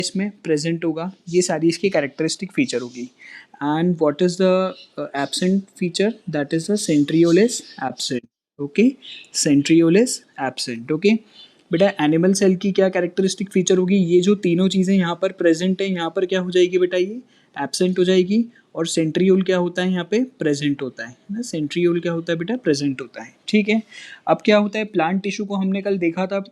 इसमें प्रेजेंट होगा, ये सारी इसकी कैरेक्टरिस्टिक फीचर होगी। And what is the absent feature, that is the centriole is absent. Okay, centriole is absent. Okay बेटा, एनिमल सेल की क्या कैरेक्टरिस्टिक फीचर होगी, ये जो तीनों चीज़ें यहाँ पर प्रेजेंट है, यहाँ पर क्या हो जाएगी बेटा, ये एब्सेंट हो जाएगी। और सेंट्रियोल क्या होता है, यहाँ पे प्रेजेंट होता है ना, सेंट्रियोल क्या होता है बेटा, प्रेजेंट होता है। ठीक है, अब क्या होता है, प्लांट टिश्यू को हमने कल देखा था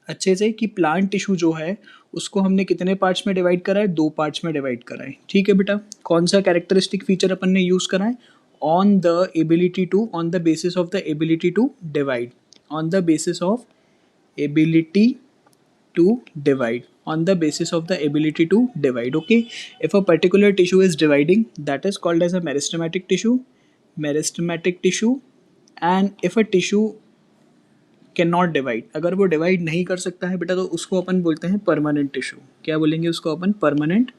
अच्छे से कि प्लांट टिश्यू जो है उसको हमने कितने पार्ट्स में डिवाइड करा है, 2 पार्ट्स में डिवाइड करा है। ठीक है बेटा, कौन सा कैरेक्टरिस्टिक फीचर अपन ने यूज़ करा है, on the ability to, on the basis of the ability to divide, on the basis of ability to divide, on the basis of the ability to divide. Okay, if a particular tissue is dividing, that is called as a meristematic tissue, meristematic tissue. And if a tissue cannot divide, अगर वो divide नहीं कर सकता है बेटा, तो उसको अपन बोलते हैं परमानेंट टिश्यू। क्या बोलेंगे उसको अपन, permanent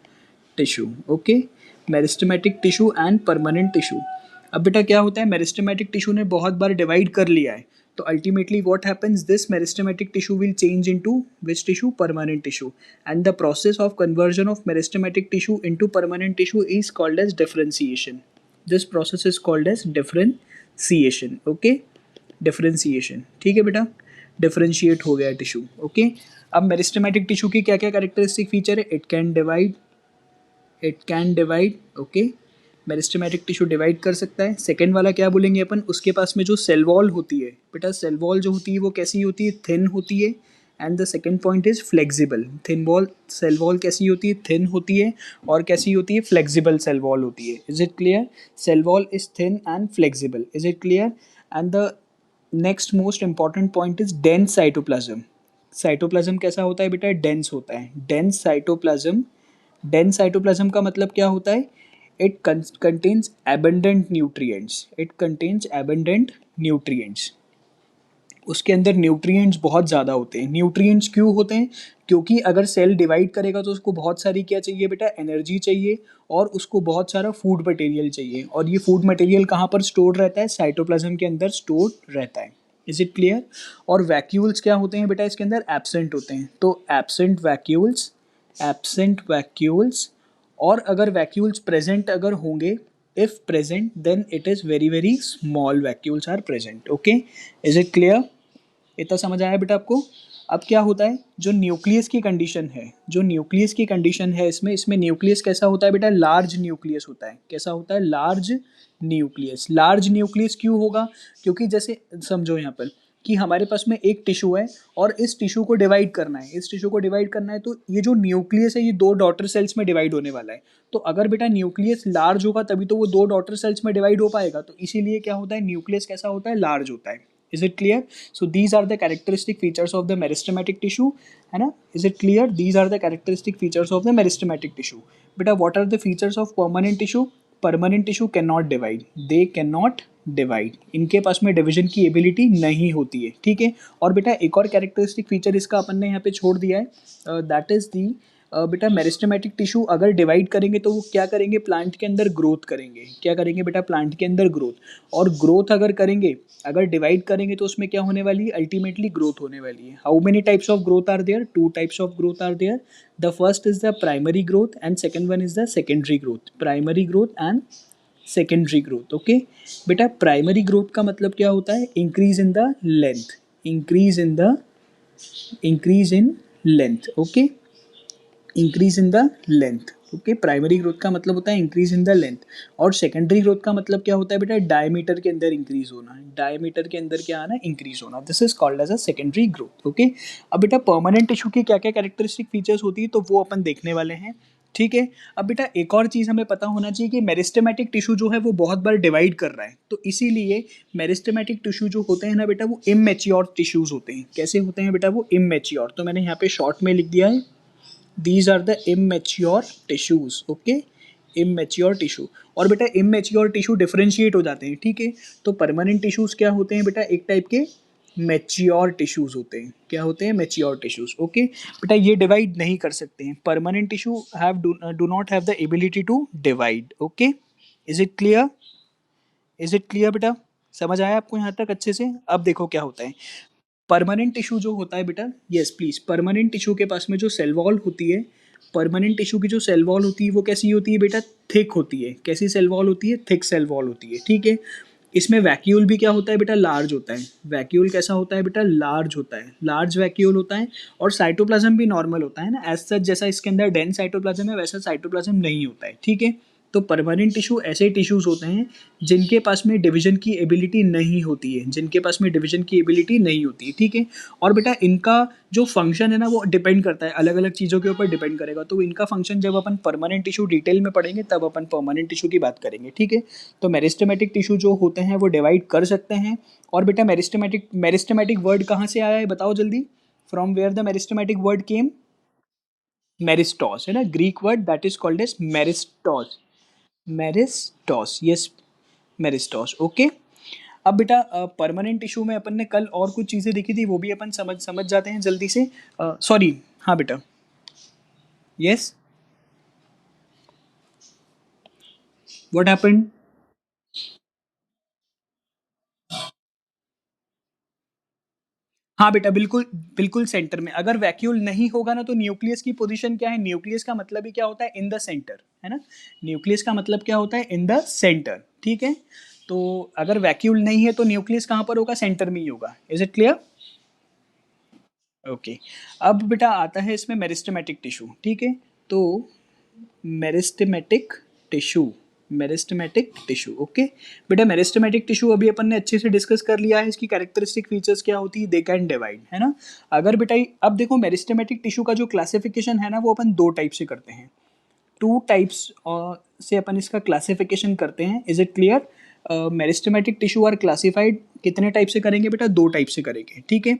tissue. Okay, meristematic tissue and permanent tissue. अब बेटा क्या होता है, मेरिस्टेमेटिक टिश्यू ने बहुत बार डिवाइड कर लिया है, तो ultimately what happens, this meristematic tissue will change into which tissue, permanent tissue. And the process of conversion of meristematic tissue into permanent tissue is called as differentiation. This process is called as differentiation. Okay, differentiation. ठीक है बेटा, differentiate हो गया tissue. Okay, अब meristematic tissue की क्या क्या characteristic feature है, it can divide, it can divide. Okay, meristematic tissue divide कर सकता है। सेकेंड वाला क्या बोलेंगे अपन, उसके पास में जो सेल वॉल होती है बेटा, सेल वॉल जो होती है वो कैसी होती है, थिन होती है। And the second point is flexible. Thin wall, cell wall कैसी होती है, थिन होती है। और कैसी होती है, फ्लेक्सिबल सेल वॉल होती है। Is it clear, cell wall is thin and flexible. Is it clear. And the next most important point is dense cytoplasm. Cytoplasm कैसा होता है बेटा, डेंस होता है, डेंस साइटोप्लाज्म। डेंस साइटोप्लाज्म का मतलब क्या होता है, it contains abundant nutrients, it contains abundant nutrients. उसके अंदर न्यूट्रिएंट्स बहुत ज़्यादा होते हैं। न्यूट्रिएंट्स क्यों होते हैं, क्योंकि अगर सेल डिवाइड करेगा तो उसको बहुत सारी क्या चाहिए बेटा, एनर्जी चाहिए, और उसको बहुत सारा फूड मटेरियल चाहिए। और ये फूड मटेरियल कहाँ पर स्टोर रहता है, साइटोप्लाज्म के अंदर स्टोर रहता है। Is it clear. और वैक्यूल्स क्या होते हैं बेटा, इसके अंदर एब्सेंट होते हैं। तो एब्सेंट वैक्यूल्स, एब्सेंट वैक्यूल्स। और अगर वैक्यूल्स प्रेजेंट अगर होंगे, if present, then it is very very small vacuoles are present. Okay, is it clear. इतना समझ आया बेटा आपको। अब क्या होता है, जो न्यूक्लियस की कंडीशन है, जो न्यूक्लियस की कंडीशन है इसमें न्यूक्लियस कैसा होता है बेटा, लार्ज न्यूक्लियस होता है। कैसा होता है, लार्ज न्यूक्लियस। लार्ज न्यूक्लियस क्यों होगा, क्योंकि जैसे समझो यहाँ पर कि हमारे पास में एक टिश्यू है और इस टिश्यू को डिवाइड करना है, इस टिश्यू को डिवाइड करना है, तो ये जो न्यूक्लियस है ये 2 डॉटर सेल्स में डिवाइड होने वाला है। तो अगर बेटा न्यूक्लियस लार्ज होगा तभी तो वो 2 डॉटर सेल्स में डिवाइड हो पाएगा। तो इसीलिए क्या होता है, न्यूक्लियस कैसा होता है, लार्ज होता है। Is it clear? So these are the characteristic features of the meristematic tissue, है ना? Is it clear? These are the characteristic features of the meristematic tissue. Beta, what are the features of permanent tissue? Permanent tissue cannot divide. They cannot divide. इनके पास में division की ability नहीं होती है। ठीक है। और बेटा एक और कैरेक्टरिस्टिक फीचर इसका अपन ने यहाँ पे छोड़ दिया है, दैट इज दी बेटा मेरिस्टेमेटिक टिश्यू अगर डिवाइड करेंगे तो वो क्या करेंगे, प्लांट के अंदर ग्रोथ करेंगे। क्या करेंगे बेटा, प्लांट के अंदर ग्रोथ। और ग्रोथ अगर करेंगे, अगर डिवाइड करेंगे तो उसमें क्या होने वाली है, अल्टीमेटली ग्रोथ होने वाली है। How many types of growth are there, 2 types of growth are there. The first is the primary growth and second one is the secondary growth. Primary growth and secondary growth. Okay बेटा, primary growth का मतलब क्या होता है, increase in the length, increase in length. Okay, increase in the length. Okay, primary growth का मतलब होता है इंक्रीज इन द लेंथ। और सेकेंडरी ग्रोथ का मतलब क्या होता है बेटा, डायमीटर के अंदर इंक्रीज होना, डायमीटर के अंदर क्या आना, इंक्रीज होना। This is called as a secondary growth. Okay, अब बेटा परमानेंट टिश्यू की क्या क्या कैरेक्टरिस्टिक फीचर्स होती है तो वो अपन देखने वाले हैं। ठीक है। अब बेटा एक और चीज़ हमें पता होना चाहिए कि मेरिस्टेमेटिक टिश्यू जो है वो बहुत बार डिवाइड कर रहा है, तो इसीलिए मेरिस्टेमेटिक टिश्यू जो होते हैं ना बेटा, वो इमैच्योर टिश्यूज होते हैं। कैसे होते हैं बेटा, वो इमैच्योर। तो मैंने यहाँ पे शॉर्ट में लिख दिया है, these are the immature tissues. Okay, immature tissue। और बेटा immature tissue डिफरेंशिएट हो जाते हैं। ठीक है, तो परमानेंट टिश्यूज क्या होते हैं बेटा, एक टाइप के मैच्योर टिश्यूज होते हैं। क्या होते हैं, मैच्योर टिश्यूज। ओके बेटा, ये डिवाइड नहीं कर सकते हैं। Permanent tissue have do not have the ability to divide. Okay, is it clear, is it clear बेटा, समझ आया आपको यहाँ तक अच्छे से। अब देखो क्या होता है, परमानेंट टिश्यू जो होता है बेटा, यस प्लीज, परमानेंट टिश्यू के पास में जो सेल वॉल होती है, परमानेंट टिश्यू की जो सेल वॉल होती है वो कैसी होती है बेटा, थिक होती है। कैसी सेल वॉल होती है, थिक सेल वॉल होती है, ठीक है। इसमें वैक्यूल भी क्या होता है बेटा, लार्ज होता है। वैक्यूल कैसा होता है बेटा, लार्ज होता है, लार्ज वैक्यूल होता है। और साइटोप्लाज्म भी नॉर्मल होता है ना, एज सच जैसा इसके अंदर डेंस साइटोप्लाज्म है वैसा साइटोप्लाज्म नहीं होता है, ठीक है। तो परमानेंट टिश्यू ऐसे टिश्यूज होते हैं जिनके पास में डिवीजन की एबिलिटी नहीं होती है, जिनके पास में डिवीजन की एबिलिटी नहीं होती है, ठीक है। और बेटा इनका जो फंक्शन है ना वो डिपेंड करता है, अलग अलग चीज़ों के ऊपर डिपेंड करेगा। तो इनका फंक्शन जब अपन परमानेंट टिश्यू डिटेल में पढ़ेंगे तब अपन परमानेंट टिश्यू की बात करेंगे, ठीक है। तो मेरिस्टेमेटिक टिश्यू जो होते हैं वो डिवाइड कर सकते हैं। और बेटा मेरिस्टेमेटिक मेरिस्टेमेटिक वर्ड कहाँ से आया है बताओ जल्दी, from where the meristematic word came, meristos है ना, Greek word that is called as meristos. Meristos, yes, meristos, okay. अब बेटा परमानेंट टिश्यू में अपन ने कल और कुछ चीज़ें देखी थी, वो भी अपन समझ समझ जाते हैं जल्दी से। सॉरी, हाँ बेटा, यस, व्हाट हैपेंड। हाँ बेटा, बिल्कुल बिल्कुल सेंटर में। अगर वैक्यूल नहीं होगा ना तो न्यूक्लियस की पोजीशन क्या है, न्यूक्लियस का मतलब ही क्या होता है, इन द सेंटर, है ना। न्यूक्लियस का मतलब क्या होता है, इन द सेंटर, ठीक है। तो अगर वैक्यूल नहीं है तो न्यूक्लियस कहाँ पर होगा, सेंटर में ही होगा। Is it clear, okay. अब बेटा आता है इसमें मेरिस्टेमेटिक टिश्यू, ठीक है। तो meristematic tissue, meristematic tissue, okay. बेटा मेरिस्टेमेटिक टिश्यू अभी अपन ने अच्छे से डिस्कस कर लिया है, इसकी कैरेक्टरिस्टिक फीचर्स क्या होती है, दे कैन डिवाइड, है ना। अगर बेटा अब देखो मेरिस्टेमेटिक टिश्यू का जो क्लासिफिकेशन है ना वो अपन दो टाइप से करते हैं, टू टाइप्स से अपन इसका क्लासिफिकेशन करते हैं। Is it clear, meristematic tissue are classified कितने टाइप से करेंगे बेटा, दो टाइप से करेंगे, ठीक है।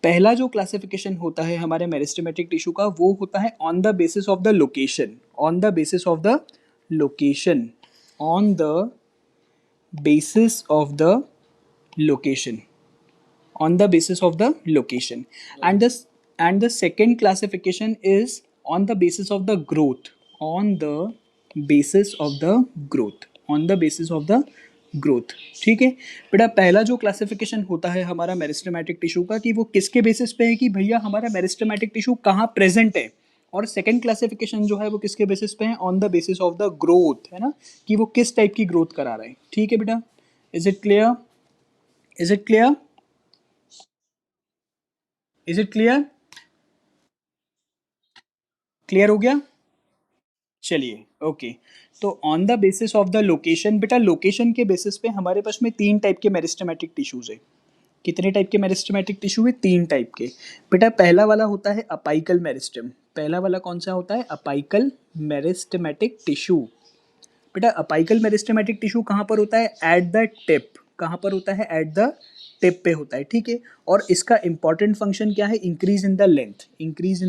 पहला जो क्लासिफिकेशन होता है हमारे मेरिस्टेमेटिक टिश्यू का वो होता है on the basis of the location, on the basis of the location, on the basis of the location, on the basis of the location. And the second classification is on the basis of the growth, on the basis of the growth, on the basis of the growth, ठीक है। बेटा पहला जो classification होता है हमारा meristematic tissue का कि वो किसके बेसिस पे है कि भैया हमारा मेरिस्टेमेटिक टिश्यू कहाँ प्रेजेंट है। और सेकंड क्लासिफिकेशन जो है वो किसके बेसिस पे है, on the basis of the growth, है ना, कि वो किस टाइप की ग्रोथ करा रहा है, ठीक है बेटा। Is it clear, is it clear, is it clear, clear हो गया, चलिए, ओके। तो on the basis of the location, बेटा लोकेशन के बेसिस पे हमारे पास में तीन टाइप के मेरिस्टेमेटिक टिश्यूज है। कितने टाइप के मेरिस्टेमेटिक टिश्यू है, तीन टाइप के। बेटा पहला वाला होता है अपाइकल मेरिस्टेम, पहला वाला कौन सा होता है, अपाइकल मेरिस्टेमेटिक टिश्यू। बेटा अपाइकल मेरिस्टेमेटिक टिश्यू कहाँ पर होता है, एट द टिप, कहाँ पर होता है, एट द टिप पे होता है, ठीक है। और इसका इंपॉर्टेंट फंक्शन क्या है, increase in the length, increase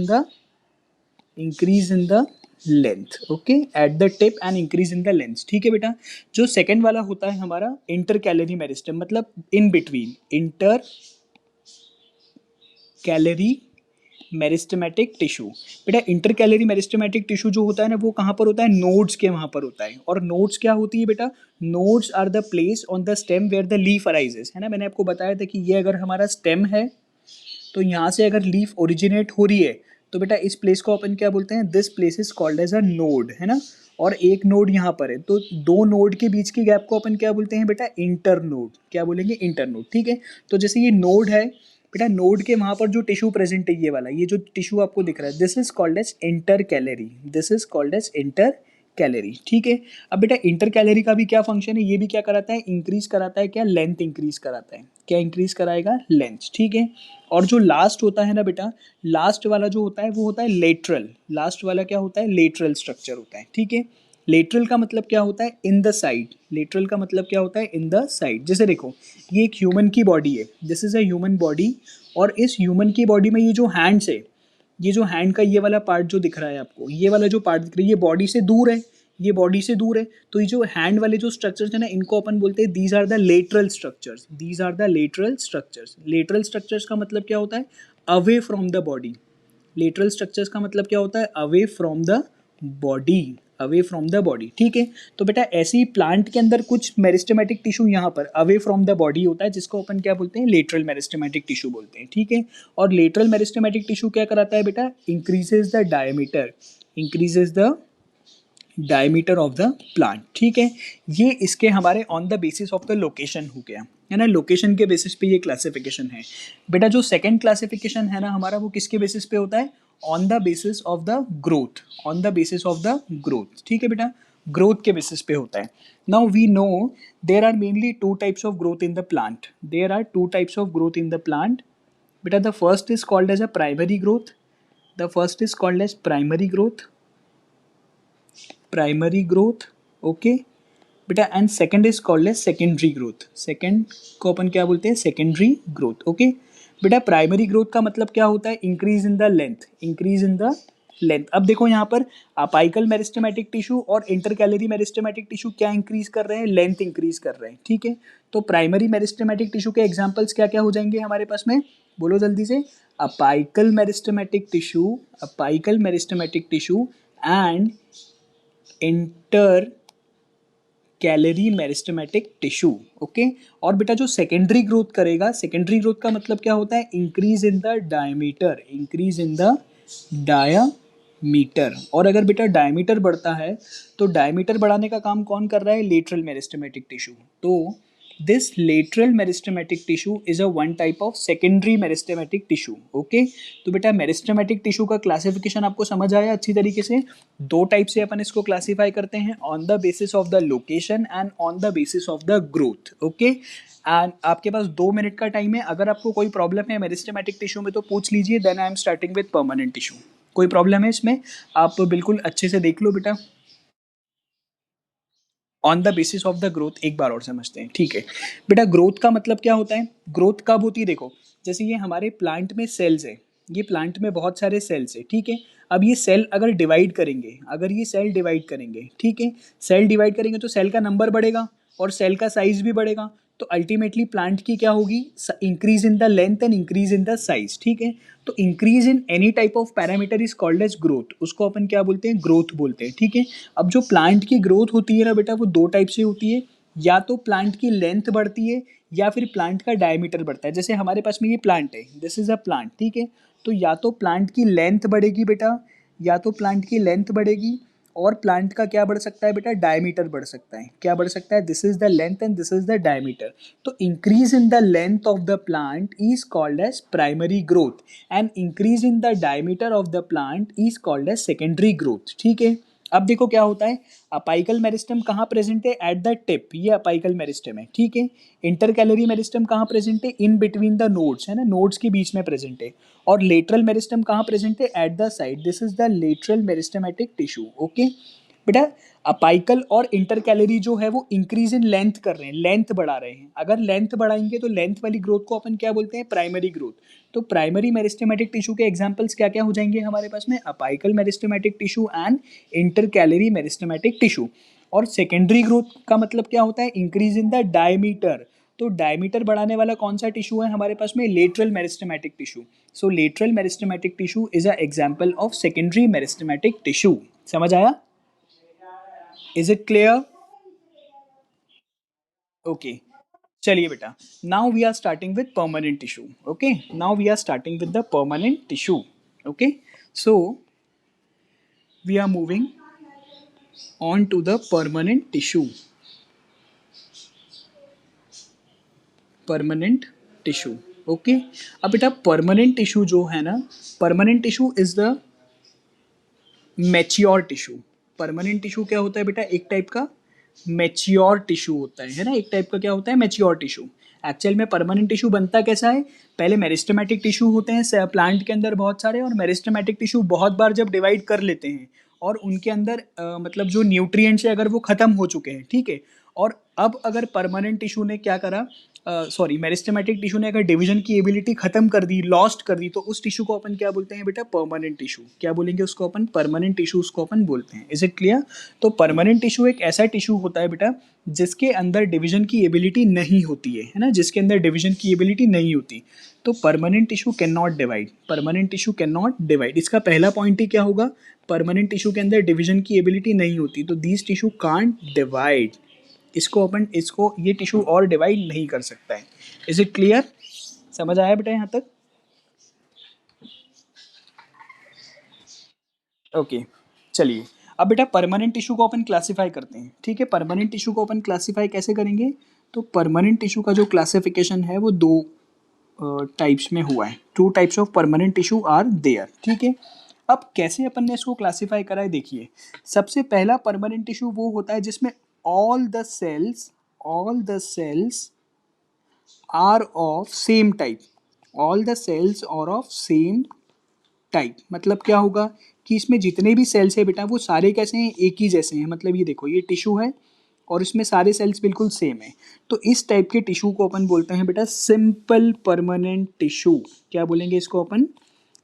in the length, okay, eight the tip and increase in the length, ठीक है बेटा। जो सेकेंड वाला होता है हमारा इंटर कैलरी मेरिस्टम, मतलब in between, inter calorie meristematic tissue. बेटा इंटर कैलरी मेरिस्टेमेटिक टिश्यू जो होता है ना वो कहाँ पर होता है, नोड्स के वहाँ पर होता है। और नोड्स क्या होती है बेटा, nodes are the place on the stem where the leaf arises, है ना। मैंने आपको बताया था कि ये अगर हमारा स्टेम है तो यहाँ से अगर लीफ ओरिजिनेट हो रही है तो बेटा इस प्लेस को अपन क्या बोलते हैं, this place is called as a node, है ना। और एक नोड यहाँ पर है तो दो नोड के बीच की गैप को अपन क्या बोलते हैं बेटा, इंटर नोड, क्या बोलेंगे, इंटर नोड, ठीक है। तो जैसे ये नोड है बेटा, नोड के वहाँ पर जो टिश्यू प्रेजेंट है ये वाला, ये जो टिश्यू आपको दिख रहा है, this is called as intercalary, this is called as intercalary, ठीक है। अब बेटा इंटर कैलोरी का भी क्या फंक्शन है, ये भी क्या कराता है, इंक्रीज कराता है, क्या, लेंथ इंक्रीज कराता है, क्या इंक्रीज कराएगा, लेंथ, ठीक है। और जो लास्ट होता है ना बेटा, लास्ट वाला जो होता है वो होता है लेटरल, लास्ट वाला क्या होता है, लेटरल स्ट्रक्चर होता है, ठीक है। लेटरल का मतलब क्या होता है, इन द साइड, लेटरल का मतलब क्या होता है, इन द साइड। जैसे देखो ये एक ह्यूमन की बॉडी है, this is a human body, और इस ह्यूमन की बॉडी में ये जो हैंड्स है, ये जो हैंड का ये वाला पार्ट जो दिख रहा है आपको, ये वाला जो पार्ट दिख रहा है ये बॉडी से दूर है, ये बॉडी से दूर है। तो ये जो हैंड वाले जो स्ट्रक्चर्स है ना इनको अपन बोलते हैं these are the lateral structures, these are the lateral structures. Lateral structures का मतलब क्या होता है, away from the body. Lateral structures का मतलब क्या होता है, away from the body, away from the body, ठीक है। तो बेटा ऐसे ही प्लांट के अंदर कुछ मेरिस्टेमेटिक टिश्यू यहाँ पर अवे फ्रॉम द बॉडी होता है, जिसको अपन क्या बोलते हैं, लेटरल मेरिस्टेमेटिक टिश्यू बोलते हैं, ठीक है। और लेटरल मेरिस्टेमेटिक टिश्यू क्या कराता है बेटा, increases the diameter, increases the diameter of the plant, ठीक है। ये इसके हमारे on the basis of the location हो गया, है ना, लोकेशन के बेसिस पे ये क्लासिफिकेशन है। बेटा जो सेकंड क्लासिफिकेशन है ना हमारा, वो किसके बेसिस पे होता है, on the basis of the growth, on the basis of the growth, ठीक है बेटा, ग्रोथ के बेसिस पे होता है। Now we know there are mainly two types of growth in the plant, there are two types of growth in the plant. बेटा the first is called as a primary growth, the first is called as primary growth, primary growth, okay बेटा, and second is called as secondary growth, second को अपन क्या बोलते हैं, secondary growth, okay बेटा। Primary growth का मतलब क्या होता है, increase in the length, increase in the length. अब देखो यहाँ पर अपाइकल मेरिस्टेमेटिक टिश्यू और इंटरकैलरी मेरिस्टेमेटिक टिश्यू क्या इंक्रीज कर रहे हैं, लेंथ इंक्रीज कर रहे हैं, ठीक है। तो प्राइमरी मेरिस्टेमेटिक टिश्यू के एग्जांपल्स क्या क्या हो जाएंगे हमारे पास में, बोलो जल्दी से, apical meristematic tissue, apical meristematic tissue and inter calorie meristematic tissue, okay. और बेटा जो सेकेंडरी ग्रोथ करेगा, सेकेंडरी ग्रोथ का मतलब क्या होता है, increase in the diameter, increase in the diameter. और अगर बेटा डायमीटर बढ़ता है तो डायमीटर बढ़ाने का काम कौन कर रहा है, लेटरल मेरिस्टेमेटिक टिश्यू। तो this lateral meristematic tissue is a one type of secondary meristematic tissue, okay. तो बेटा मेरिस्टेमेटिक टिश्यू का क्लासिफिकेशन आपको समझ आया अच्छी तरीके से। दो टाइप से अपन इसको क्लासीफाई करते हैं, on the basis of the location and on the basis of the growth, okay. And आपके पास 2 मिनट का टाइम है, अगर आपको कोई प्रॉब्लम है मेरिस्टेमेटिक टिश्यू में तो पूछ लीजिए, then I am starting with permanent tissue. कोई प्रॉब्लम है इसमें, आप बिल्कुल अच्छे से देख लो बेटा। On the basis of the growth एक बार और समझते हैं, ठीक है बेटा। ग्रोथ का मतलब क्या होता है, ग्रोथ कब होती है, देखो जैसे ये हमारे प्लांट में सेल्स है, ये प्लांट में बहुत सारे सेल्स है, ठीक है। अब ये सेल अगर डिवाइड करेंगे, अगर ये सेल डिवाइड करेंगे, ठीक है, सेल डिवाइड करेंगे तो सेल का नंबर बढ़ेगा और सेल का साइज भी बढ़ेगा। तो अल्टीमेटली प्लांट की क्या होगी, increase in the length and increase in the size, ठीक है। तो increase in any type of parameter is called as growth, उसको अपन क्या बोलते हैं, ग्रोथ बोलते हैं, ठीक है। अब जो प्लांट की ग्रोथ होती है ना बेटा, वो दो टाइप से होती है, या तो प्लांट की लेंथ बढ़ती है या फिर प्लांट का डायमीटर बढ़ता है। जैसे हमारे पास में ये प्लांट है, दिस इज अ प्लांट, ठीक है। तो या तो प्लांट की लेंथ बढ़ेगी बेटा, या तो प्लांट की लेंथ बढ़ेगी, और प्लांट का क्या बढ़ सकता है बेटा, डायमीटर बढ़ सकता है। क्या बढ़ सकता है, this is the length and this is the diameter. तो increase in the length of the plant is called as primary growth and increase in the diameter of the plant is called as secondary growth, ठीक है। अब देखो क्या होता है, apical meristem कहाँ present है, एट द टिप, ये अपाइकल मेरिस्टम है, ठीक है। इंटरकैलरी मेरिस्टम कहाँ प्रेजेंट है, इन बिटवीन द नोड्स, है ना, नोड्स के बीच में प्रेजेंट है। और लेटरल मेरिस्टम कहाँ प्रेजेंट है, at the side, this is the lateral meristematic tissue, okay बेटा। अपाइकल और इंटरकैलरी जो है वो इंक्रीज इन लेंथ कर रहे हैं, लेंथ बढ़ा रहे हैं। अगर लेंथ बढ़ाएंगे तो लेंथ वाली ग्रोथ को अपन क्या बोलते हैं, प्राइमरी ग्रोथ। तो प्राइमरी मेरिस्टेमेटिक टिश्यू के एग्जांपल्स क्या क्या हो जाएंगे हमारे पास में, apical meristematic tissue and intercalary meristematic tissue. और सेकेंडरी ग्रोथ का मतलब क्या होता है, इंक्रीज इन द डायमीटर। तो डायमीटर बढ़ाने वाला कौन सा टिश्यू है हमारे पास में, lateral meristematic tissue. So lateral meristematic tissue is a example of secondary meristematic tissue. समझ आया, इज इट क्लियर, ओके। चलिए बेटा, now we are starting with permanent tissue, okay. Now we are starting with the permanent tissue, okay. So we are moving on to the permanent tissue, permanent tissue, okay. अब बेटा permanent tissue जो है ना, permanent tissue is the mature tissue. Permanent tissue क्या होता है बेटा, एक टाइप का मैच्योर टिश्यू होता है ना, एक टाइप का क्या होता है, मैच्योर टिश्यू। एक्चुअल में परमानेंट टिश्यू बनता कैसा है, पहले मेरिस्टेमेटिक टिश्यू होते हैं प्लांट के अंदर बहुत सारे, और मेरिस्टेमेटिक टिश्यू बहुत बार जब डिवाइड कर लेते हैं और उनके अंदर मतलब जो न्यूट्रिएंट्स है अगर वो खत्म हो चुके हैं, ठीक है। और अब अगर परमानेंट टिश्यू ने क्या करा, सॉरी मेरिस्टेमेटिक टिश्यू ने अगर डिवीजन की एबिलिटी खत्म कर दी, लॉस्ट कर दी, तो उस टिश्यू को अपन क्या बोलते हैं बेटा, परमानेंट टिश्यू। क्या बोलेंगे उसको अपन, परमानेंट टिश्यू उसको अपन बोलते हैं। Is it clear. तो परमानेंट टिश्यू एक ऐसा टिश्यू होता है बेटा जिसके अंदर डिवीजन की एबिलिटी नहीं होती है ना, जिसके अंदर डिवीजन की एबिलिटी नहीं होती। तो permanent tissue can not divide, permanent tissue can not divide. इसका पहला पॉइंट ही क्या होगा, परमानेंट टिश्यू के अंदर डिवीजन की एबिलिटी नहीं होती, तो दीज टिश्यू कांट डिवाइड। इसको ये टिश्यू और डिवाइड नहीं कर सकता है। Is it clear? समझ आया बेटा यहाँ तक? ओके चलिए, अब बेटा परमानेंट टिश्यू को अपन क्लासीफाई करते हैं। ठीक है, परमानेंट टिश्यू को अपन क्लासीफाई कैसे करेंगे? तो परमानेंट टिश्यू का जो क्लासिफिकेशन है वो दो टाइप्स में हुआ है। Two types of permanent tissue are there. ठीक है, अब कैसे अपन ने इसको क्लासीफाई करा है देखिए। सबसे पहला परमानेंट टिश्यू वो होता है जिसमें all the cells are of same type. All the cells are of same type मतलब क्या होगा कि इसमें जितने भी सेल्स है बेटा वो सारे कैसे हैं? एक ही जैसे हैं। मतलब ये देखो, ये टिश्यू है और इसमें सारे सेल्स बिल्कुल सेम है। तो इस टाइप के टिश्यू को अपन बोलते हैं बेटा सिंपल परमानेंट टिश्यू। क्या बोलेंगे इसको अपन?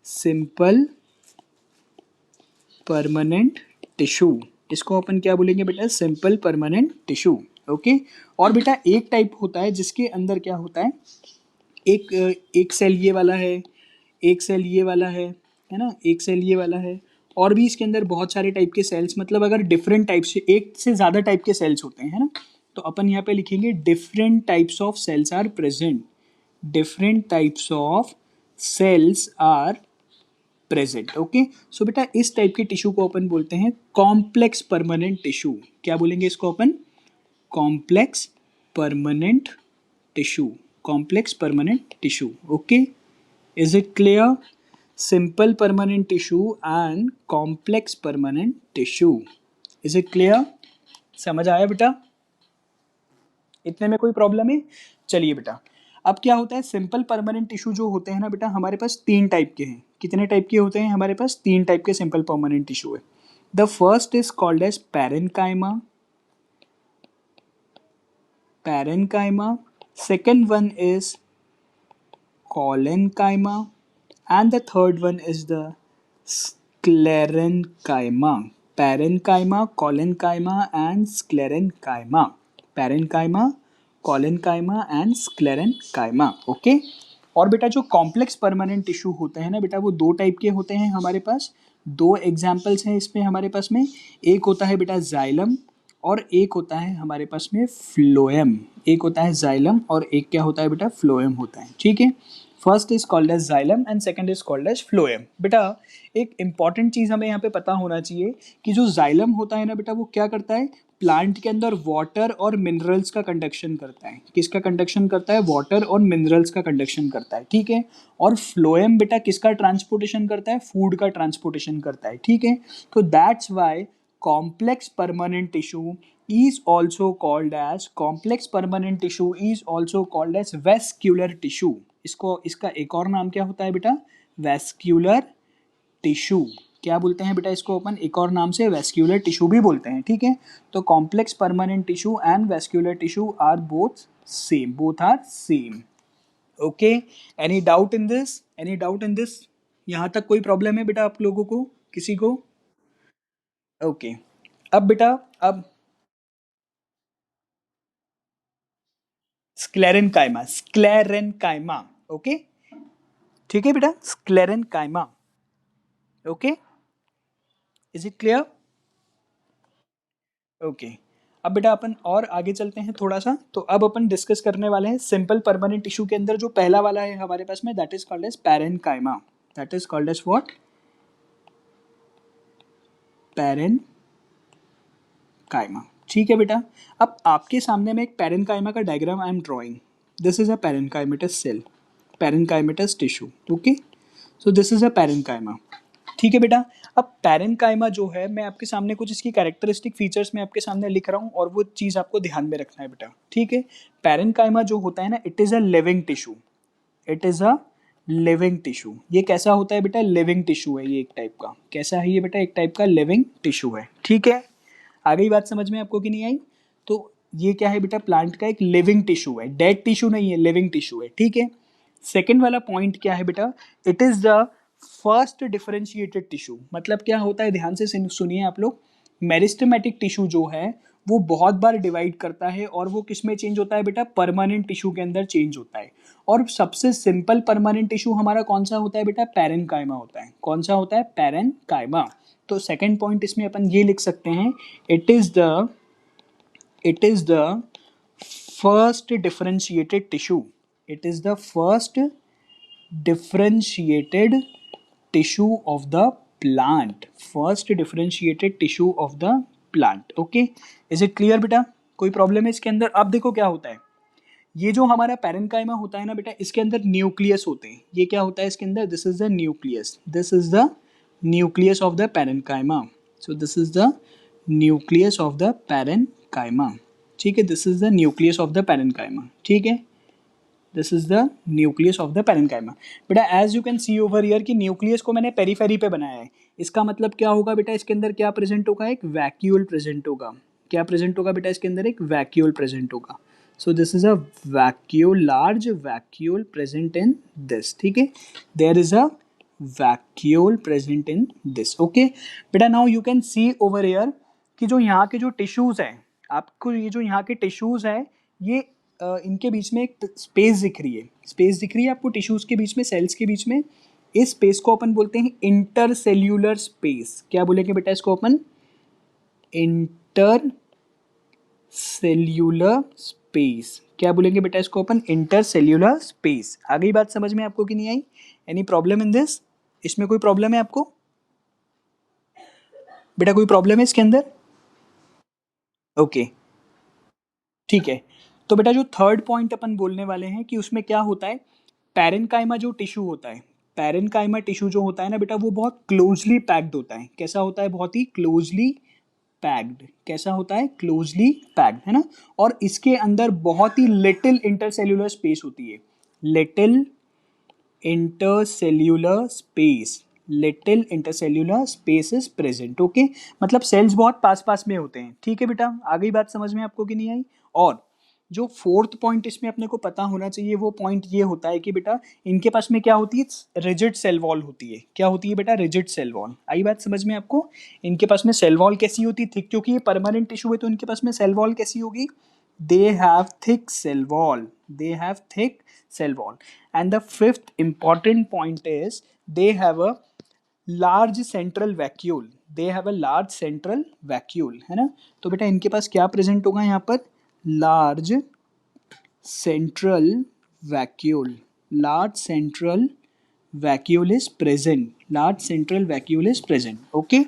Simple permanent tissue. इसको अपन क्या बोलेंगे बेटा? Simple permanent tissue. ओके, और बेटा एक टाइप होता है जिसके अंदर क्या होता है, एक एक सेल ये वाला है, एक सेल ये वाला है ना, एक सेल ये वाला है, और भी इसके अंदर बहुत सारे टाइप के सेल्स, मतलब अगर डिफरेंट टाइप से एक से ज़्यादा टाइप के सेल्स होते हैं, है ना, तो अपन यहाँ पे लिखेंगे different types of cells are present. Different types of cells are present. Okay, so बेटा इस टाइप के टिश्यू को अपन बोलते हैं कॉम्प्लेक्स परमानेंट टिश्यू। क्या बोलेंगे इसको अपन? Complex permanent tissue. Complex permanent tissue. Okay, is it clear? Simple permanent tissue and complex permanent tissue. Is it clear? समझ आया बेटा? इतने में कोई प्रॉब्लम है? चलिए बेटा, अब क्या होता है, सिंपल परमानेंट टिश्यू जो होते हैं ना बेटा, हमारे पास तीन टाइप के हैं। कितने टाइप के होते हैं हमारे पास? तीन टाइप के सिंपल परमानेंट टिश्यू है। The first is called as parenchyma. Parenchyma. Second one is collenchyma, and the third one is the sclerenchyma. Parenchyma, collenchyma and sclerenchyma. Parenchyma, collenchyma and sclerenchyma. Okay, और बेटा जो complex permanent tissue होते हैं ना बेटा, वो दो टाइप के होते हैं हमारे पास। दो एग्जाम्पल्स हैं इसमें हमारे पास में। एक होता है बेटा जाइलम और एक होता है हमारे पास में फ्लोएम। एक होता है जाइलम और एक क्या होता है बेटा? फ्लोएम होता है। ठीक है, first is called as xylem and second is called as phloem. बेटा एक इंपॉर्टेंट चीज़ हमें यहाँ पे पता होना चाहिए कि जो जाइलम होता है ना बेटा, वो क्या करता है? प्लांट के अंदर वाटर और मिनरल्स का कंडक्शन करता है। किसका कंडक्शन करता है? वाटर और मिनरल्स का कंडक्शन करता है। ठीक है, और फ्लोएम बेटा किसका ट्रांसपोर्टेशन करता है? फूड का ट्रांसपोर्टेशन करता है। ठीक है, तो that's why complex permanent tissue is also called as vascular tissue। इसका एक और नाम क्या होता है बेटा? vascular tissue। क्या बोलते हैं बेटा इसको अपन? एक और नाम से vascular tissue भी बोलते हैं। ठीक है, तो complex permanent tissue and vascular tissue are both same। Okay, any doubt in this? यहाँ तक कोई प्रॉब्लम है बेटा आप लोगों को, किसी को? ओके, अब बेटा, अब स्क्लेरेनकाइमा। ओके, ठीक है बेटा, sclerenchyma. Okay, is it clear? Okay, अब बेटा अपन और आगे चलते हैं थोड़ा सा। तो अब अपन डिस्कस करने वाले हैं सिंपल परमानेंट टिश्यू के अंदर जो पहला वाला है हमारे पास में, that is called as parenchyma. That is called as what? Parenchyma. ठीक है बेटा, अब आपके सामने में एक पैरेन्काइमा का diagram I am drawing. This is a parenchymatous cell, parenchymatous tissue. Okay, so this is a parenchyma. ठीक है बेटा, अब पैरेन्काइमा जो है, मैं आपके सामने कुछ इसकी कैरेक्टरिस्टिक फीचर्स में आपके सामने लिख रहा हूँ और वो चीज़ आपको ध्यान में रखना है बेटा। ठीक है, पैरेन्काइमा जो होता है ना, it is a living tissue. It is a living tissue. ये कैसा होता है बेटा? लिविंग टिश्यू है ये एक टाइप का। कैसा है ये बेटा? एक टाइप का लिविंग टिश्यू है। ठीक है, आ गई बात समझ में आपको कि नहीं आई? तो ये क्या है बेटा? प्लांट का एक लिविंग टिश्यू है, डेड टिश्यू नहीं है, लिविंग टिश्यू है। ठीक है, सेकेंड वाला पॉइंट क्या है बेटा? It is the first differentiated tissue. मतलब क्या होता है, ध्यान से सुनिए आप लोग। मेरिस्टेमेटिक टिश्यू जो है वो बहुत बार डिवाइड करता है और वो किस में चेंज होता है बेटा? परमानेंट टिश्यू के अंदर चेंज होता है। और सबसे सिंपल परमानेंट टिश्यू हमारा कौन सा होता है बेटा? पैरेन्काइमा होता है। कौन सा होता है? पैरेन्काइमा। तो सेकंड पॉइंट इसमें अपन ये लिख सकते हैं, it is the first differentiated tissue, it is the first differentiated tissue of the plant, first differentiated tissue of the plant. Okay, is it clear बेटा? कोई प्रॉब्लम है इसके अंदर? अब देखो क्या होता है, ये जो हमारा पैरेन्काइमा होता है ना बेटा, इसके अंदर न्यूक्लियस होते हैं। ये क्या होता है इसके अंदर? This is the nucleus, this is the nucleus of the parenchyma. So this is the nucleus of the parenchyma, ठीक है, this is the nucleus of the parenchyma, ठीक है, this is the nucleus of the parenchyma. बेटा as you can see over here कि nucleus को मैंने periphery पे बनाया है। इसका मतलब क्या होगा बेटा, इसके अंदर क्या प्रेजेंट होगा? एक वैक्यूल प्रेजेंट होगा। क्या प्रेजेंट होगा बेटा इसके अंदर? एक वैक्यूल प्रेजेंट होगा। So this is a vacuole, large vacuole present in this, ठीक है, there is a vacuole present in this. Okay बेटा, now you can see over here कि जो यहाँ के जो टिश्यूज हैं, आपको ये जो यहाँ के टिश्यूज हैं, ये इनके बीच में एक स्पेस दिख रही है, स्पेस दिख रही है आपको टिश्यूज के बीच में, सेल्स के बीच में। इस स्पेस को अपन बोलते हैं इंटरसेल्यूलर स्पेस। क्या बोलेंगे बेटा इसको अपन? Inter cellular space. क्या बोलेंगे बेटा इसको अपन? Intercellular space. आ गई बात समझ में आपको कि नहीं आई? Any problem in this? इसमें कोई प्रॉब्लम है आपको बेटा? कोई प्रॉब्लम है इसके अंदर? ओके ठीक है। तो बेटा जो थर्ड पॉइंट अपन बोलने वाले हैं कि उसमें क्या होता है, पैरेन्काइमा जो टिश्यू होता है, पैरेन्काइमा टिश्यू जो होता है ना बेटा, वो बहुत क्लोजली पैक्ड होता है। कैसा होता है? बहुत ही क्लोजली पैक्ड। कैसा होता है? क्लोजली पैक्ड, है ना। और इसके अंदर बहुत ही लिटिल इंटरसेल्यूलर स्पेस होती है, little intercellular space, little intercellular space is present. Okay, मतलब सेल्स बहुत पास पास में होते हैं, ठीक है बेटा। आ गई बात समझ में आपको कि नहीं आई? और जो फोर्थ पॉइंट इसमें अपने को पता होना चाहिए, वो पॉइंट ये होता है कि बेटा इनके पास में क्या होती है? रिजिड सेल वॉल होती है। क्या होती है बेटा? Rigid cell wall. आई बात समझ में आपको? इनके पास में सेल वॉल कैसी होती है? थिक, क्योंकि ये परमानेंट टिश्यू है तो इनके पास में सेल वॉल कैसी होगी? they have thick cell wall, they have thick cell wall. And the fifth important point is they have a large central vacuole, they have a large central vacuole, है ना। तो बेटा इनके पास क्या प्रेजेंट होगा यहाँ पर? large central vacuole, large central vacuole is present, large central vacuole is present. Okay,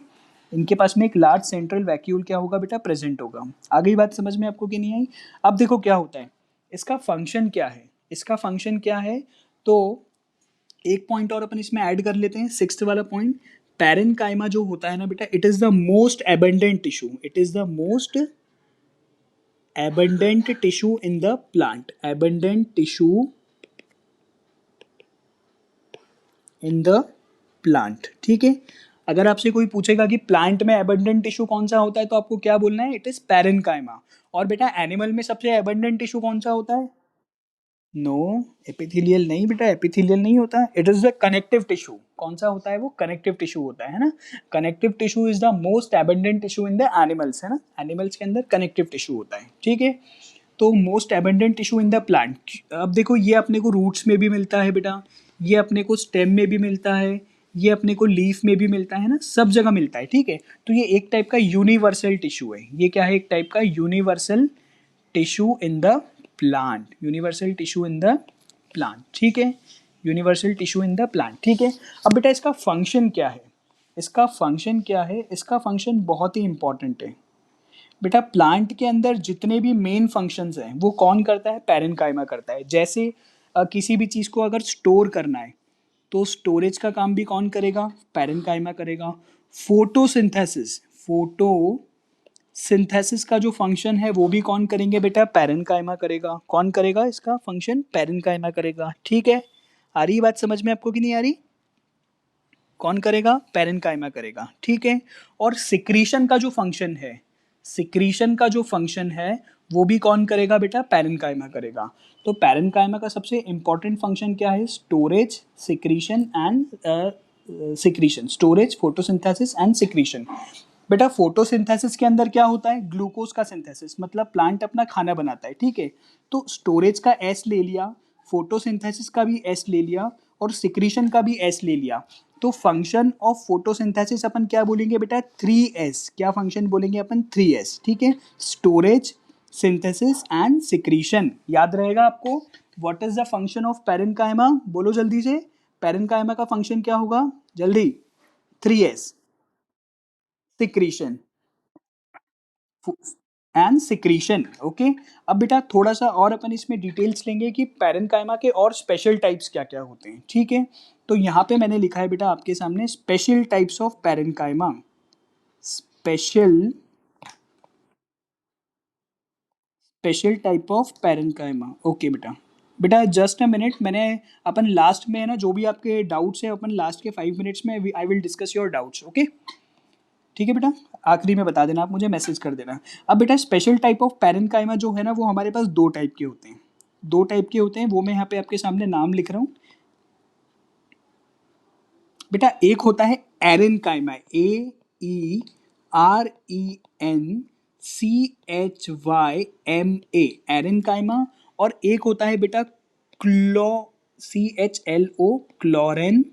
इनके पास में एक लार्ज सेंट्रल वैक्यूल क्या होगा बेटा? प्रेजेंट होगा। आ गई बात समझ में आपको कि नहीं आई? अब देखो क्या होता है, इसका फंक्शन क्या है, इसका फंक्शन क्या है। तो एक पॉइंट और अपन इसमें ऐड कर लेते हैं, सिक्स्थ वाला पॉइंट। पैरेन्काइमा जो होता है ना बेटा, it is the most abundant tissue, it is the most abundant tissue in the plant, abundant tissue in the plant, ठीक है। अगर आपसे कोई पूछेगा कि प्लांट में एबंडेंट टिश्यू कौन सा होता है, तो आपको क्या बोलना है? It is parenchyma. और बेटा एनिमल में सबसे एबंडेंट टिश्यू कौन सा होता है? नो, एपिथेलियल नहीं बेटा, एपिथेलियल नहीं होता। It is the connective tissue. कौन सा होता है वो? कनेक्टिव टिश्यू होता है ना। Connective tissue is the most abundant tissue in the animals, है ना। एनिमल्स के अंदर कनेक्टिव टिश्यू होता है, ठीक है। तो most abundant tissue in the plant. अब देखो ये अपने को रूट्स में भी मिलता है बेटा, ये अपने को स्टेम में भी मिलता है, ये अपने को लीफ में भी मिलता है ना, सब जगह मिलता है, ठीक है। तो ये एक टाइप का यूनिवर्सल टिश्यू है। ये क्या है? एक टाइप का universal tissue in the plant, universal tissue in the plant, ठीक है, universal tissue in the plant, ठीक है। अब बेटा इसका फंक्शन क्या है? इसका फंक्शन क्या है? इसका फंक्शन बहुत ही इंपॉर्टेंट है बेटा। प्लांट के अंदर जितने भी मेन फंक्शंस हैं वो कौन करता है? पैरेन्काइमा करता है। जैसे किसी भी चीज़ को अगर स्टोर करना है तो स्टोरेज का काम भी कौन करेगा? पैरेन्काइमा करेगा। फोटोसिंथेसिस, फोटोसिंथेसिस का जो फंक्शन है वो भी कौन करेंगे बेटा? पैरेन्काइमा करेगा। कौन करेगा इसका फंक्शन? पैरेन्काइमा करेगा, ठीक है। आ रही बात समझ में आपको कि नहीं आ रही? कौन करेगा? पैरेन्काइमा करेगा, ठीक है। और सिक्रीशन का जो फंक्शन है, सिक्रीशन का जो फंक्शन है वो भी कौन करेगा बेटा? पैरेन्काइमा करेगा। तो पैरेन्काइमा का सबसे इंपॉर्टेंट फंक्शन क्या है? Storage, secretion and secretion, storage, photosynthesis and secretion. बेटा फोटोसिंथेसिस के अंदर क्या होता है? ग्लूकोज का सिंथेसिस, मतलब प्लांट अपना खाना बनाता है, ठीक है। तो स्टोरेज का एस ले लिया, फोटोसिंथेसिस का भी एस ले लिया, और सिक्रीशन का भी एस ले लिया, तो फंक्शन ऑफ फोटोसिंथेसिस अपन क्या बोलेंगे बेटा, 3S। क्या फंक्शन बोलेंगे अपन, 3S, ठीक है। स्टोरेज, सिंथेसिस एंड सिक्रीशन, याद रहेगा आपको। What is the function of parenchyma, बोलो जल्दी से, पैरेन्काइमा का फंक्शन क्या होगा, जल्दी, 3S, secretion and secretion, okay. अब बेटा थोड़ा सा और अपन इसमें डिटेल्स लेंगे कि पैरेन्काइमा के और स्पेशल टाइप्स क्या क्या होते हैं, ठीक है। तो यहाँ पे मैंने लिखा है बेटा आपके सामने special types of parenchyma, special special type of parenchyma, okay बेटा। बेटा जस्ट अ मिनट, मैंने अपन लास्ट में है ना जो भी आपके डाउट्स है अपन लास्ट के 5 मिनट्स में I will discuss your doubts, okay, ठीक है बेटा। आखिरी में बता देना, आप मुझे मैसेज कर देना। अब बेटा स्पेशल टाइप ऑफ पैरेन्काइमा जो है ना वो हमारे पास दो टाइप के होते हैं, दो टाइप के होते हैं, वो मैं यहाँ पे आपके सामने नाम लिख रहा हूँ बेटा। एक होता है एरेनकाइमा, AERENCHYMA, एरेनकाइमा। और एक होता है बेटा क्लो CHLO, क्लोरेन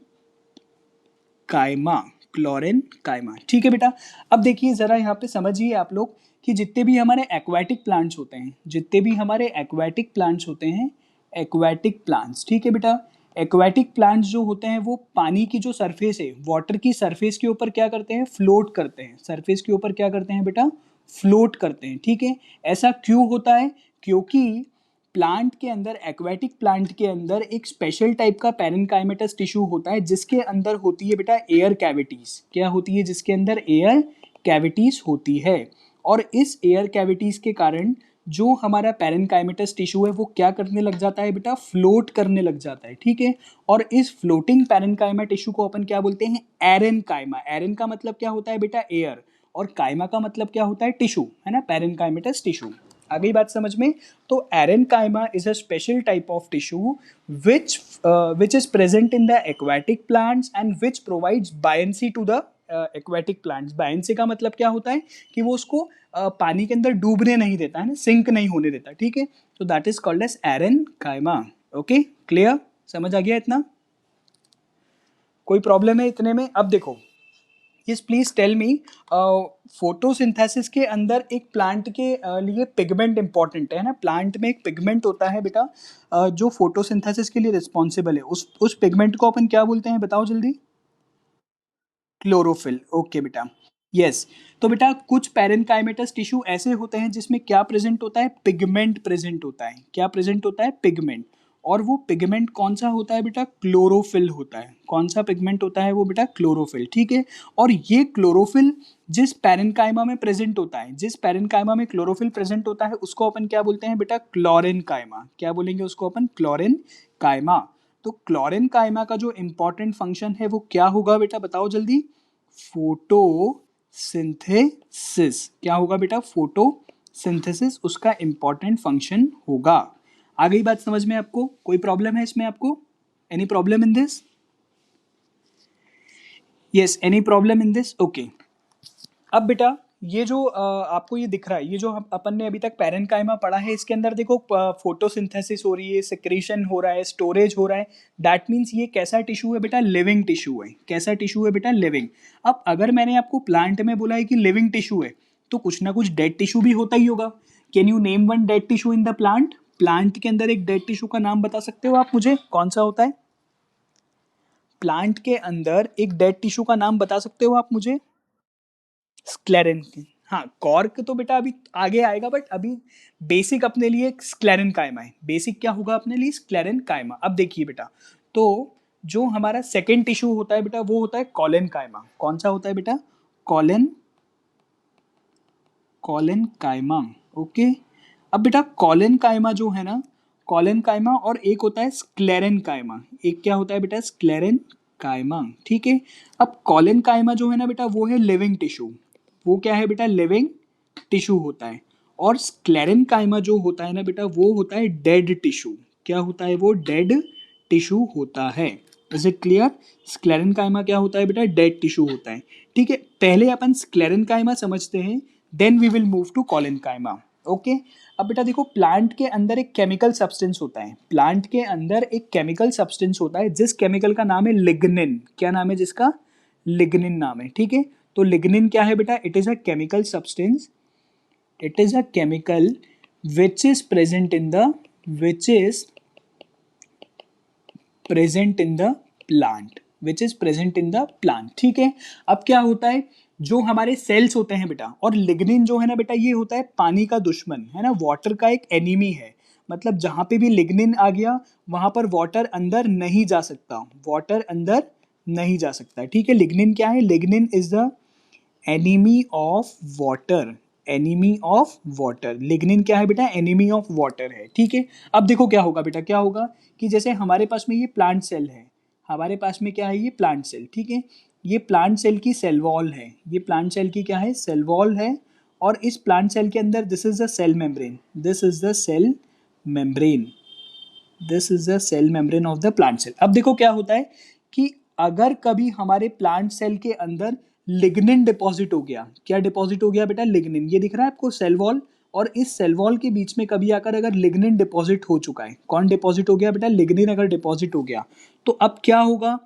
कायमा, क्लोरेन कायमा, ठीक है बेटा। अब देखिए जरा यहाँ पे समझिए आप लोग कि जितने भी हमारे एक्वाटिक प्लांट्स होते हैं, जितने भी हमारे एक्वाटिक प्लांट्स होते हैं, एक्वाटिक प्लांट्स, ठीक है बेटा। एक्वाटिक प्लांट्स जो होते हैं वो पानी की जो सरफेस है, वाटर की सरफेस के ऊपर क्या करते हैं, फ्लोट करते हैं, सरफेस के ऊपर क्या करते हैं बेटा, फ्लोट करते हैं, ठीक है। ऐसा क्यों होता है, क्योंकि प्लांट के अंदर, एक्वेटिक प्लांट के अंदर एक स्पेशल टाइप का पैरेन्काइमेटस टिश्यू होता है जिसके अंदर होती है बेटा एयर कैविटीज। क्या होती है, जिसके अंदर एयर कैविटीज होती है। और इस एयर कैविटीज के कारण जो हमारा पैरेन्काइमेटस टिश्यू है वो क्या करने लग जाता है बेटा, फ्लोट करने लग जाता है, ठीक है। और इस फ्लोटिंग पैरेन्काइमा टिश्यू को अपन क्या बोलते हैं, एरेनकाइमा। एरेन का मतलब क्या होता है बेटा, एयर, और काइमा का मतलब क्या होता है, टिश्यू, है ना, पैरेन्काइमेटस टिश्यू। आ गई बात समझ में। तो aerenchyma is a special type of tissue which is present in the aquatic plants and which provides buoyancy to the aquatic plants। buoyancy का मतलब क्या होता है कि वो उसको पानी के अंदर डूबने नहीं देता है ना, सिंक नहीं होने देता, ठीक है। तो that is called as aerenchyma, okay, clear, समझ आ गया इतना, कोई प्रॉब्लम है इतने में। अब देखो, yes please tell me, photosynthesis के अंदर एक प्लांट के लिए पिगमेंट इंपॉर्टेंट है ना, प्लांट में एक पिगमेंट होता है बेटा जो फोटोसिंथेसिस के लिए रिस्पॉन्सिबल है, उस पिगमेंट को अपन क्या बोलते हैं बताओ जल्दी, क्लोरोफिल, ओके बेटा, यस। तो बेटा कुछ पैरेन्काइमेटस टिश्यू ऐसे होते हैं जिसमें क्या प्रेजेंट होता है, पिगमेंट प्रेजेंट होता है, क्या प्रेजेंट होता है, पिगमेंट। और वो पिगमेंट कौन सा होता है बेटा, क्लोरोफिल होता है। कौन सा पिगमेंट होता है वो बेटा, क्लोरोफिल, ठीक है। और ये क्लोरोफिल जिस पैरेन्काइमा में प्रेजेंट होता है, जिस पैरेन्काइमा में क्लोरोफिल प्रेजेंट होता है उसको अपन क्या बोलते हैं बेटा, क्लोरेन काइमा। क्या बोलेंगे उसको अपन, क्लोरेन काइमा। तो क्लोरेन काइमा का जो इंपॉर्टेंट फंक्शन है वो क्या होगा बेटा, बताओ जल्दी, फोटोसिंथेसिस। क्या होगा बेटा, फोटोसिंथेसिस उसका इंपॉर्टेंट फंक्शन होगा। आ गई बात समझ में आपको, कोई प्रॉब्लम है इसमें आपको, any problem in this, yes, any problem in this, okay. अब बेटा ये जो आपको ये दिख रहा है, ये जो हम अपन ने अभी तक पैरेन्काइमा पढ़ा है, इसके अंदर देखो फोटोसिंथेसिस हो रही है, सिक्रीशन हो रहा है, स्टोरेज हो रहा है। दैट मीन्स ये कैसा टिश्यू है बेटा, लिविंग टिश्यू है। कैसा टिश्यू है बेटा, लिविंग। अब अगर मैंने आपको प्लांट में बोला है कि लिविंग टिश्यू है, तो कुछ ना कुछ डेड टिश्यू भी होता ही होगा। Can you name one dead tissue in the plant, plant के अंदर एक डेड टिश्यू का नाम बता सकते हो आप मुझे, कौन सा होता है, प्लांट के अंदर एक डेड टिश्यू का नाम बता सकते हो आप मुझे, स्क्लेरेन की, हाँ, कॉर्क तो बेटा अभी आगे आएगा, बट अभी बेसिक अपने लिए स्क्लेरेन कायमा है। बेसिक क्या होगा अपने लिए, स्क्लेरेन कायमा। अब देखिए बेटा, तो जो हमारा सेकेंड टिश्यू होता है बेटा वो होता है कॉलन कायमा। कौन सा होता है बेटा, कॉलन, कॉलन कायमा, ओके। अब बेटा कॉलन कायमा जो है ना, कॉलन कायमा, और एक होता है स्क्लेरेन कायमा। एक क्या होता है बेटा, स्क्लेरेन कायमा, ठीक है। अब कॉलन कायमा जो है ना बेटा वो है लिविंग टिश्यू, वो क्या है बेटा, लिविंग टिश्यू होता है। और स्क्लेरेन कायमा जो होता है ना बेटा वो होता है डेड टिश्यू। क्या होता है वो, डेड टिश्यू होता है। इज इट क्लियर, स्क्लेरेन कायमा क्या होता है बेटा, डेड टिश्यू होता है, ठीक है। पहले अपन स्क्लेरेन कायमा समझते हैं, then we will move to collenchyma, okay. अब बेटा देखो, प्लांट के अंदर एक केमिकल सब्सटेंस होता है, प्लांट के अंदर एक केमिकल सब्सटेंस होता है जिस केमिकल का नाम है लिग्निन। क्या नाम है जिसका? लिग्निन नाम है, ठीक है। तो लिग्निन क्या है बेटा? It is a chemical substance, it is a chemical which is present in the which is present in the plant which is present in the plant, ठीक है। अब क्या होता है, जो हमारे सेल्स होते हैं बेटा, और लिग्निन जो है ना बेटा, ये होता है पानी का दुश्मन, है ना, वाटर का एक एनिमी है। मतलब जहां पे भी लिग्निन आ गया वहां पर वाटर अंदर नहीं जा सकता, वाटर अंदर नहीं जा सकता, ठीक है। लिग्निन क्या है? Lignin is the enemy of water, enemy of water. Lignin क्या है बेटा? एनिमी ऑफ वाटर है, ठीक है। अब देखो क्या होगा बेटा, क्या होगा कि जैसे हमारे पास में ये प्लांट सेल है, हमारे पास में क्या है? ये प्लांट सेल, ठीक है। ये प्लांट सेल की सेल वॉल है, ये प्लांट सेल की क्या है? सेल वॉल है। और इस प्लांट सेल के अंदर this is the cell membrane, this is the cell membrane, this is the cell membrane of the plant cell. अब देखो क्या होता है कि अगर कभी हमारे प्लांट सेल के अंदर लिग्निन डिपॉजिट हो गया, क्या डिपॉजिट हो गया बेटा? लिग्निन। ये दिख रहा है आपको सेल वॉल, और इस सेल वॉल के बीच में कभी आकर अगर लिग्निन डिपॉजिट हो चुका है, कौन डिपॉजिट हो गया बेटा? लिग्निन अगर डिपॉजिट हो गया, तो अब क्या होगा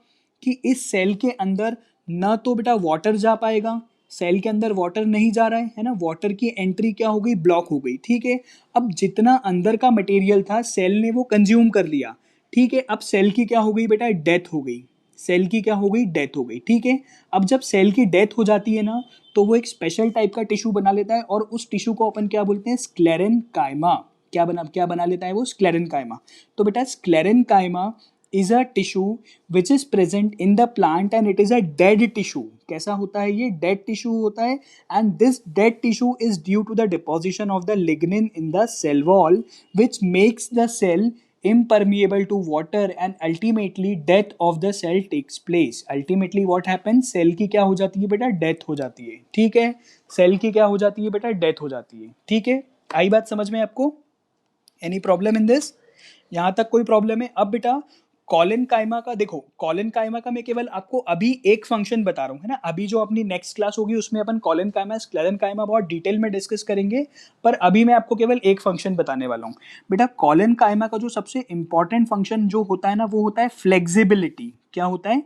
कि इस सेल के अंदर ना तो बेटा वाटर जा पाएगा, सेल के अंदर वाटर नहीं जा रहा है ना, वाटर की एंट्री क्या हो गई? ब्लॉक हो गई, ठीक है। अब जितना अंदर का मटेरियल था सेल ने वो कंज्यूम कर लिया, ठीक है। अब सेल की क्या हो गई बेटा? डेथ हो गई, सेल की क्या हो गई? डेथ हो गई, ठीक है। अब जब सेल की डेथ हो जाती है ना, तो वो एक स्पेशल टाइप का टिश्यू बना लेता है, और उस टिश्यू को अपन क्या बोलते हैं? स्क्लेरेनकाइमा। क्या बना लेता है वो? स्क्लेरेनकाइमा। तो बेटा sclerenchyma is a tissue which is present in the plant and it is a dead tissue। कैसा होता है ये? dead tissue होता है। and this dead tissue is due to the deposition of the lignin in the cell wall which makes the cell impermeable to water and ultimately death of the cell takes place। ultimately what happens? cell की क्या हो जाती है बेटा? death हो जाती है, ठीक है। cell की क्या हो जाती है बेटा? death हो जाती है, ठीक है। आई बात समझ में आपको? Any problem in this? यहां तक कोई प्रॉब्लम है? अब बेटा कॉलिन काइमा का देखो, कॉलिन काइमा का मैं केवल आपको अभी एक फंक्शन बता रहा हूँ, है ना। अभी जो अपनी नेक्स्ट क्लास होगी उसमें अपन कॉलिन काइमा स्क्लेरन काइमा बहुत डिटेल में डिस्कस करेंगे, पर अभी मैं आपको केवल एक फंक्शन बताने वाला हूँ। बेटा कॉलिन काइमा का जो सबसे इंपॉर्टेंट फंक्शन जो होता है ना, वो होता है फ्लेक्सिबिलिटी। क्या होता है?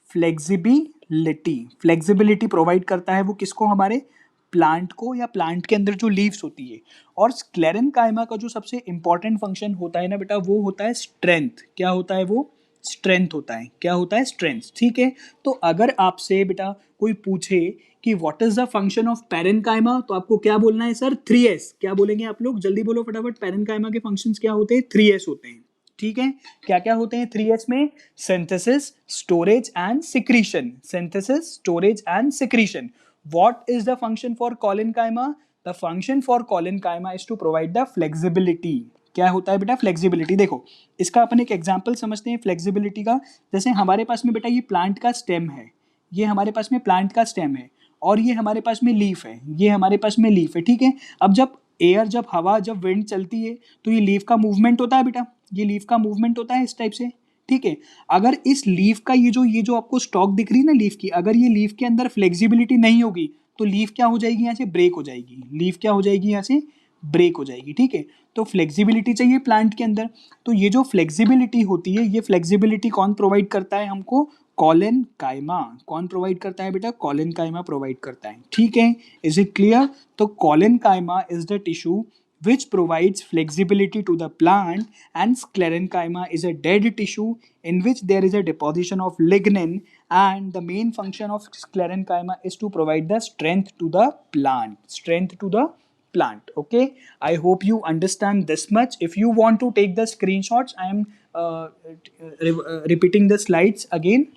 फ्लेक्सिबिलिटी। फ्लेक्सिबिलिटी प्रोवाइड करता है वो किसको? हमारे प्लांट को, या प्लांट के अंदर जो लीव्स होती है। और स्क्लेरन काइमा का जो सबसे इंपॉर्टेंट फंक्शन होता है ना बेटा, वो होता है स्ट्रेंथ। क्या होता है वो? स्ट्रेंथ होता है। क्या होता है? स्ट्रेंथ, ठीक है। तो अगर आपसे बेटा कोई पूछे कि what is the function of parenchyma, तो आपको क्या बोलना है? Sir 3S। क्या बोलेंगे आप लोग? जल्दी बोलो फटाफट। पैरेनकाइमा के फंक्शंस क्या होते हैं? 3S होते हैं, ठीक है। क्या क्या होते हैं 3S में? Synthesis, storage and secretion. Synthesis, storage and secretion. What is the function for collenchyma? The function for collenchyma is to provide the flexibility। क्या होता है बेटा? फ्लेक्सिबिलिटी। देखो इसका अपन एक एग्जांपल समझते हैं फ्लेक्सिबिलिटी का। जैसे हमारे पास में बेटा ये प्लांट का स्टेम है, ये हमारे पास में प्लांट का स्टेम है, और ये हमारे पास में लीफ है, ये हमारे पास में लीफ है, ठीक है। अब जब एयर, जब हवा, जब विंड चलती है तो ये लीफ का मूवमेंट होता है बेटा, ये लीफ का मूवमेंट होता है इस टाइप से, ठीक है। अगर इस लीफ का ये जो आपको स्टॉक दिख रही है ना लीफ की, अगर ये लीफ के अंदर फ्लेक्सिबिलिटी नहीं होगी तो लीफ क्या हो जाएगी? यहाँ से ब्रेक हो जाएगी, लीफ क्या हो जाएगी? यहाँ से ब्रेक हो जाएगी, ठीक है। तो फ्लेक्सिबिलिटी चाहिए प्लांट के अंदर। तो ये जो फ्लेक्सिबिलिटी होती है, ये फ्लेक्सिबिलिटी कौन प्रोवाइड करता है हमको? कॉलिन काइमा। कौन प्रोवाइड करता है बेटा? कॉलिन काइमा प्रोवाइड करता है, ठीक है। Is it clear? तो collenchyma is the tissue which provides flexibility to the plant, and sclerenchyma is a dead tissue in which there is a deposition of lignin, and the main function of sclerenchyma is to provide the strength to the plant, strength to the plant, okay. I hope you understand this much. If you want to take the screenshots, I am repeating the slides again।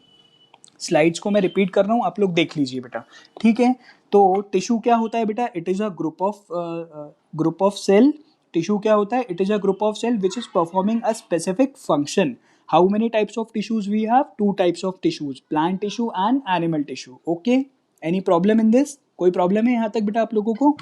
Slides को मैं repeat कर रहा हूँ, आप लोग देख लीजिए बेटा, ठीक है। तो टिश्यू क्या होता है बेटा? It is a group of cell. Tissue क्या होता है? It is a group of cell which is performing a specific function. How many types of tissues we have? 2 types of tissues, plant tissue and animal tissue, okay. Any problem in this? कोई problem है यहाँ तक बेटा आप लोगों को?